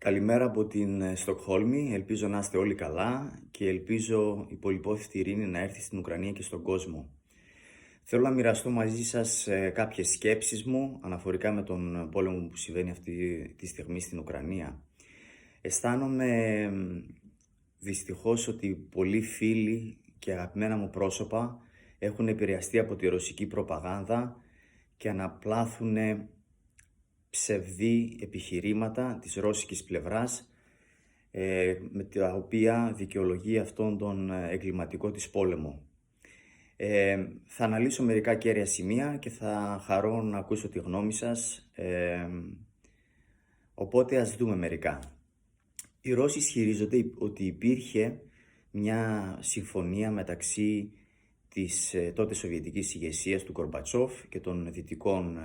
Καλημέρα από την Στοκχόλμη. Ελπίζω να είστε όλοι καλά και ελπίζω η πολυπόθητη ειρήνη να έρθει στην Ουκρανία και στον κόσμο. Θέλω να μοιραστώ μαζί σας κάποιες σκέψεις μου αναφορικά με τον πόλεμο που συμβαίνει αυτή τη στιγμή στην Ουκρανία. Αισθάνομαι δυστυχώς ότι πολλοί φίλοι και αγαπημένα μου πρόσωπα έχουν επηρεαστεί από τη ρωσική προπαγάνδα και αναπλάθουν ψευδή επιχειρήματα της ρώσικης πλευράς με τα οποία δικαιολογεί αυτόν τον εγκληματικό της πόλεμο. Θα αναλύσω μερικά κέρια σημεία και θα χαρώ να ακούσω τη γνώμη σας, οπότε ας δούμε μερικά. Οι Ρώσοι ισχυρίζονται ότι υπήρχε μια συμφωνία μεταξύ της τότε σοβιετικής ηγεσίας του Γκορμπατσόφ και των δυτικών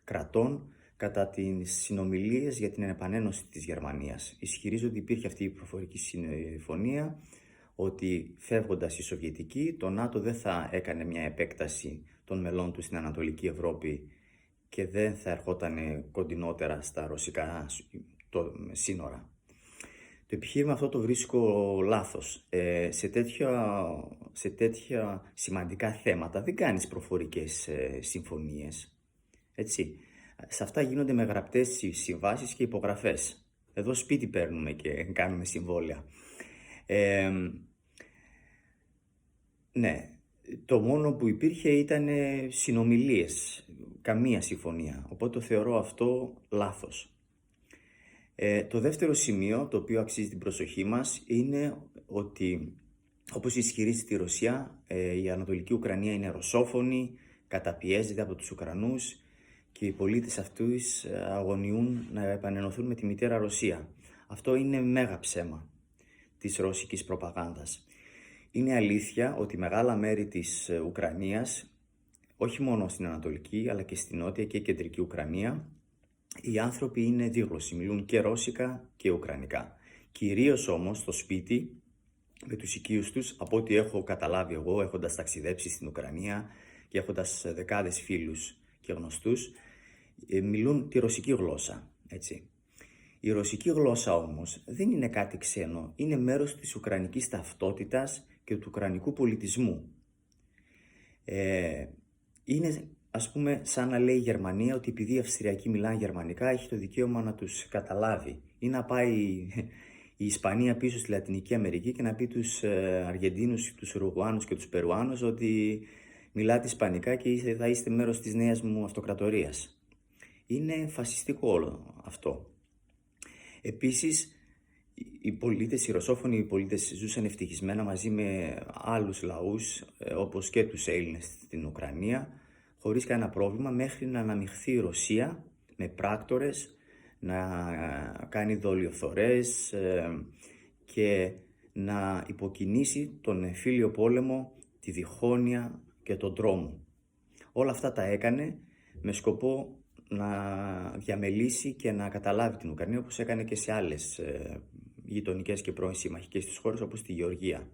κρατών κατά τις συνομιλίες για την επανένωση της Γερμανίας. Ισχυρίζονται ότι υπήρχε αυτή η προφορική συμφωνία, ότι φεύγοντας οι Σοβιετικοί, το ΝΑΤΟ δεν θα έκανε μια επέκταση των μελών του στην Ανατολική Ευρώπη και δεν θα ερχόταν κοντινότερα στα ρωσικά σύνορα. Το επιχείρημα αυτό το βρίσκω λάθος. Σε τέτοια σημαντικά θέματα δεν κάνεις προφορικές συμφωνίες. Έτσι. Σε αυτά γίνονται με γραπτές συμβάσεις και υπογραφές. Εδώ σπίτι παίρνουμε και κάνουμε συμβόλαια. Ναι, το μόνο που υπήρχε ήταν συνομιλίες, καμία συμφωνία. Οπότε το θεωρώ αυτό λάθος. Το δεύτερο σημείο, το οποίο αξίζει την προσοχή μας, είναι ότι, όπως ισχυρίζεται η Ρωσία, η Ανατολική Ουκρανία είναι ρωσόφωνη, καταπιέζεται από τους Ουκρανούς και οι πολίτες αυτούς αγωνιούν να επανενωθούν με τη μητέρα Ρωσία. Αυτό είναι μέγα ψέμα της ρωσικής προπαγάνδας. Είναι αλήθεια ότι μεγάλα μέρη της Ουκρανίας, όχι μόνο στην Ανατολική αλλά και στην Νότια και Κεντρική Ουκρανία, οι άνθρωποι είναι δίγλωσσοι, μιλούν και ρώσικα και ουκρανικά. Κυρίως όμως στο σπίτι, με τους οικείους τους, από ό,τι έχω καταλάβει εγώ, έχοντας ταξιδέψει στην Ουκρανία και έχοντας δεκάδες φίλους και γνωστούς, μιλούν τη ρωσική γλώσσα, έτσι. Η ρωσική γλώσσα όμως δεν είναι κάτι ξένο, είναι μέρος της ουκρανικής ταυτότητας και του ουκρανικού πολιτισμού. Είναι, ας πούμε, σαν να λέει η Γερμανία ότι επειδή οι Αυστριακοί μιλάνε γερμανικά έχει το δικαίωμα να τους καταλάβει, ή να πάει η Ισπανία πίσω στη Λατινική Αμερική και να πει τους Αργεντίνους, τους Ουρουγουάνους και τους Περουάνους ότι μιλάτε Ισπανικά και θα είστε μέρος της νέας μου αυτοκρατορίας. Είναι φασιστικό όλο αυτό. Επίσης, οι ρωσόφωνοι πολίτες ζούσαν ευτυχισμένα μαζί με άλλους λαούς, όπως και τους Έλληνες στην Ουκρανία, χωρίς κανένα πρόβλημα, μέχρι να αναμειχθεί η Ρωσία με πράκτορες, να κάνει δολιοφθορές και να υποκινήσει τον εμφύλιο πόλεμο, τη διχόνοια και τον τρόμο. Όλα αυτά τα έκανε με σκοπό να διαμελήσει και να καταλάβει την Ουκρανία, όπως έκανε και σε άλλες γειτονικές και πρώην συμμαχικές της χώρες, όπως τη Γεωργία.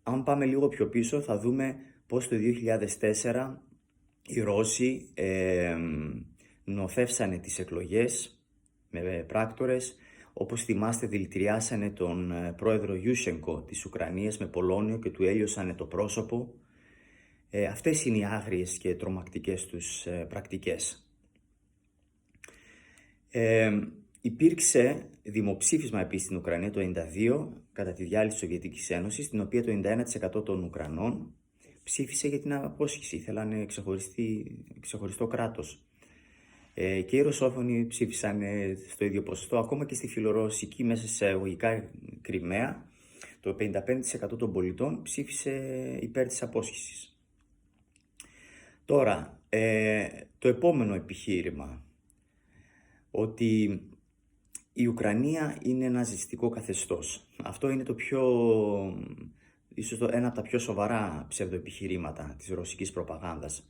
Αν πάμε λίγο πιο πίσω, θα δούμε πως το 2004 οι Ρώσοι νοθεύσανε τις εκλογές με πράκτορες. Όπως θυμάστε, δηλητηριάσανε τον πρόεδρο Γιούσενκο της Ουκρανίας με πολώνιο και του έλειωσανε το πρόσωπο. Αυτές είναι οι άγριες και τρομακτικές τους πρακτικές. Υπήρξε δημοψήφισμα επίσης στην Ουκρανία το 1992 κατά τη διάλυση της Σοβιετικής Ένωσης, στην οποία το 91% των Ουκρανών ψήφισε για την απόσχηση, ήθελαν ξεχωριστό κράτος. Και οι ρωσόφωνοι ψήφισαν στο ίδιο ποσοστό, ακόμα και στη φιλορωσική μέσα σε εισαγωγικά Κριμαία, το 55% των πολιτών ψήφισε υπέρ της απόσχησης. Τώρα, το επόμενο επιχείρημα, ότι η Ουκρανία είναι ένα ναζιστικό καθεστώς. Αυτό είναι ίσως ένα από τα πιο σοβαρά ψευδοεπιχειρήματα της ρωσικής προπαγάνδας.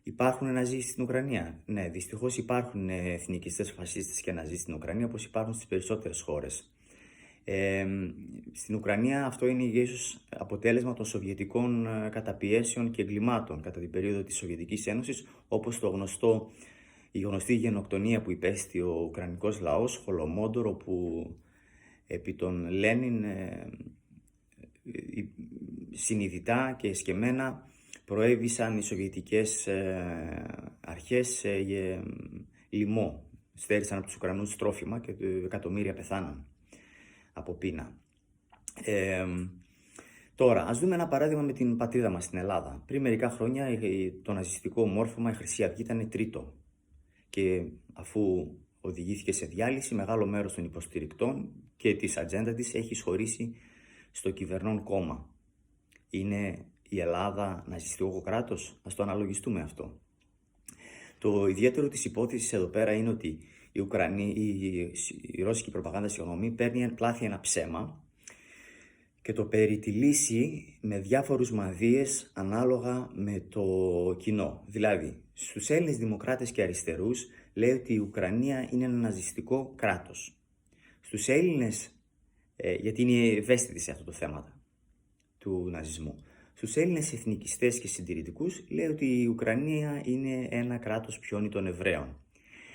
Υπάρχουν ναζί στην Ουκρανία? Ναι, δυστυχώς υπάρχουν εθνικιστές, φασίστες και ναζί στην Ουκρανία, όπως υπάρχουν στις περισσότερες χώρες. Στην Ουκρανία αυτό είναι ίσως αποτέλεσμα των σοβιετικών καταπιέσεων και εγκλημάτων κατά την περίοδο της Σοβιετικής Ένωσης, όπως το γνωστό η γνωστή γενοκτονία που υπέστη ο Ουκρανικός λαός, Χολομόντορ, όπου επί των Λένιν συνειδητά και εσκεμμένα προέβησαν οι σοβιετικές αρχές λοιμό. Στέρισαν από τους Ουκρανούς τρόφιμα και εκατομμύρια πεθάναν από πείνα. Τώρα, ας δούμε ένα παράδειγμα με την πατρίδα μας στην Ελλάδα. Πριν μερικά χρόνια το ναζιστικό μόρφωμα η Χρυσή Αυγή ήταν τρίτο. Και αφού οδηγήθηκε σε διάλυση, μεγάλο μέρος των υποστηρικτών και της ατζέντα της έχει εισχωρήσει στο κυβερνών κόμμα. Είναι η Ελλάδα ναζιστικό κράτος? Ας το αναλογιστούμε αυτό. Το ιδιαίτερο της υπόθεσης εδώ πέρα είναι ότι η ρώσικη προπαγάνδα παίρνει πλάθει ένα ψέμα και το περιτυλίσει με διάφορους μανδύες ανάλογα με το κοινό. Δηλαδή, στους Έλληνες δημοκράτες και αριστερούς λέει ότι η Ουκρανία είναι ένα ναζιστικό κράτος. Στους Έλληνες, γιατί είναι ευαίσθητοι σε αυτό το θέμα του ναζισμού, στους Έλληνες εθνικιστές και συντηρητικούς λέει ότι η Ουκρανία είναι ένα κράτος πιόνι των Εβραίων.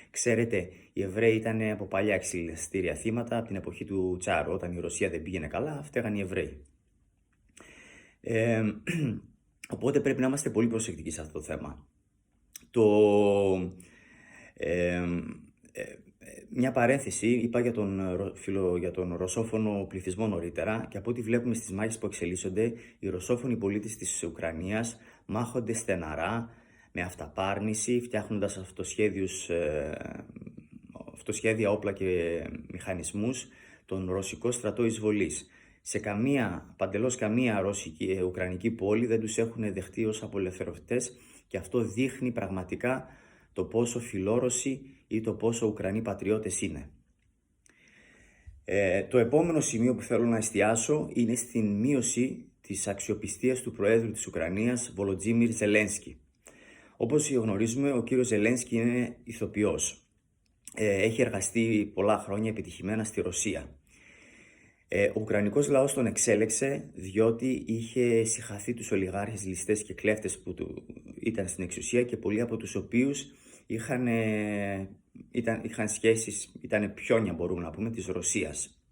Ξέρετε, οι Εβραίοι ήταν από παλιά εξηλαστήρια θύματα από την εποχή του Τσάρου. Όταν η Ρωσία δεν πήγαινε καλά, φταίγαν οι Εβραίοι. Οπότε πρέπει να είμαστε πολύ προσεκτικοί σε αυτό το θέμα. Μια παρένθεση, είπα για τον ρωσόφωνο πληθυσμό νωρίτερα και από ό,τι βλέπουμε στις μάχες που εξελίσσονται, οι ρωσόφωνοι πολίτες της Ουκρανίας μάχονται στεναρά, με αυταπάρνηση, φτιάχνοντας αυτοσχέδια όπλα και μηχανισμούς τον ρωσικό στρατό εισβολής. Σε παντελώς καμία ουκρανική πόλη δεν τους έχουν δεχτεί ως απελευθερωτές και αυτό δείχνει πραγματικά το πόσο φιλόρωσοι ή το πόσο Ουκρανοί πατριώτες είναι. Το επόμενο σημείο που θέλω να εστιάσω είναι στην μείωση της αξιοπιστίας του Προέδρου της Ουκρανίας, Βολοντζίμιρ Ζελένσκι. Όπως γνωρίζουμε, ο κύριος Ζελένσκι είναι ηθοποιός. Έχει εργαστεί πολλά χρόνια επιτυχημένα στη Ρωσία. Ο Ουκρανικός λαός τον εξέλεξε διότι είχε συγχαθεί τους ολιγάρχες, ληστές και κλέφτες που ήταν στην εξουσία και πολλοί από τους οποίους είχαν σχέσεις, ήταν πιόνια μπορούμε να πούμε, της Ρωσίας.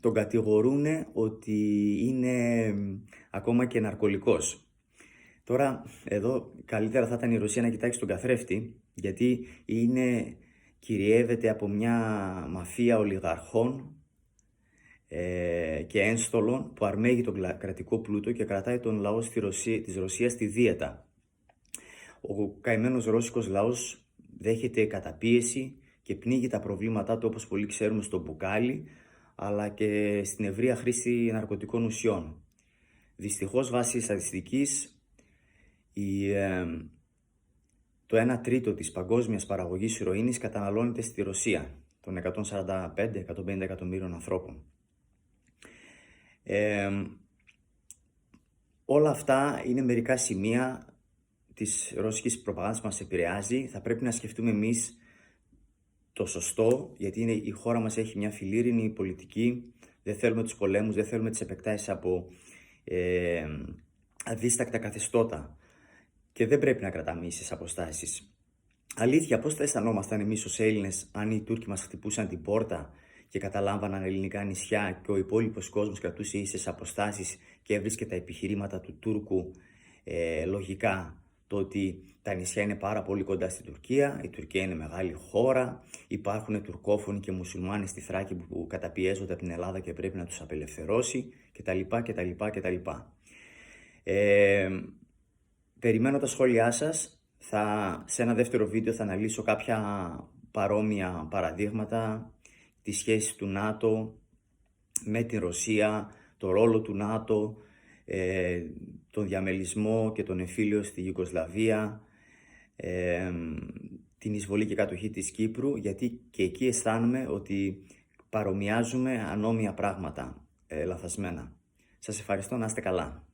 Τον κατηγορούν ότι είναι ακόμα και ναρκωλικός. Τώρα, εδώ καλύτερα θα ήταν η Ρωσία να κοιτάξει τον καθρέφτη, γιατί κυριεύεται από μια μαφία ολιγαρχών και ένστολων που αρμέγει τον κρατικό πλούτο και κρατάει τον λαό της Ρωσίας στη δίαιτα. Ο καημένος ρώσικος λαός δέχεται καταπίεση και πνίγει τα προβλήματά του, όπως πολλοί ξέρουμε, στο μπουκάλι, αλλά και στην ευρεία χρήση ναρκωτικών ουσιών. Δυστυχώς, βάσει στατιστικής, το 1 τρίτο της παγκόσμιας παραγωγής ηρωίνης καταναλώνεται στη Ρωσία, των 145-150 εκατομμύριων ανθρώπων. Όλα αυτά είναι μερικά σημεία της ρωσικής προπαγάνδας που μας επηρεάζει. Θα πρέπει να σκεφτούμε εμείς το σωστό, γιατί η χώρα μας έχει μια φιλήρινη πολιτική. Δεν θέλουμε τους πολέμους, δεν θέλουμε τις επεκτάσεις από αδίστακτα καθεστώτα. Και δεν πρέπει να κρατάμε ίσες αποστάσεις. Αλήθεια, πώς θα αισθανόμασταν εμείς ως Έλληνες αν οι Τούρκοι μας χτυπούσαν την πόρτα και καταλάμβαναν ελληνικά νησιά και ο υπόλοιπος κόσμος κρατούσε ίσες αποστάσεις και έβρισκε τα επιχειρήματα του Τούρκου λογικά? Το ότι τα νησιά είναι πάρα πολύ κοντά στην Τουρκία, η Τουρκία είναι μεγάλη χώρα, υπάρχουν τουρκόφωνοι και μουσουλμάνοι στη Θράκη που καταπιέζονται από την Ελλάδα και πρέπει να τους απελευθερώσει κτλ. Περιμένω τα σχόλιά σας. Σε ένα δεύτερο βίντεο θα αναλύσω κάποια παρόμοια παραδείγματα, τις σχέσεις του ΝΑΤΟ με την Ρωσία, το ρόλο του ΝΑΤΟ, τον διαμελισμό και τον εμφύλιο στη Ιουγκοσλαβία, την εισβολή και κατοχή της Κύπρου, γιατί και εκεί αισθάνομαι ότι παρομοιάζουμε ανώμια πράγματα λαθασμένα. Σας ευχαριστώ, να είστε καλά.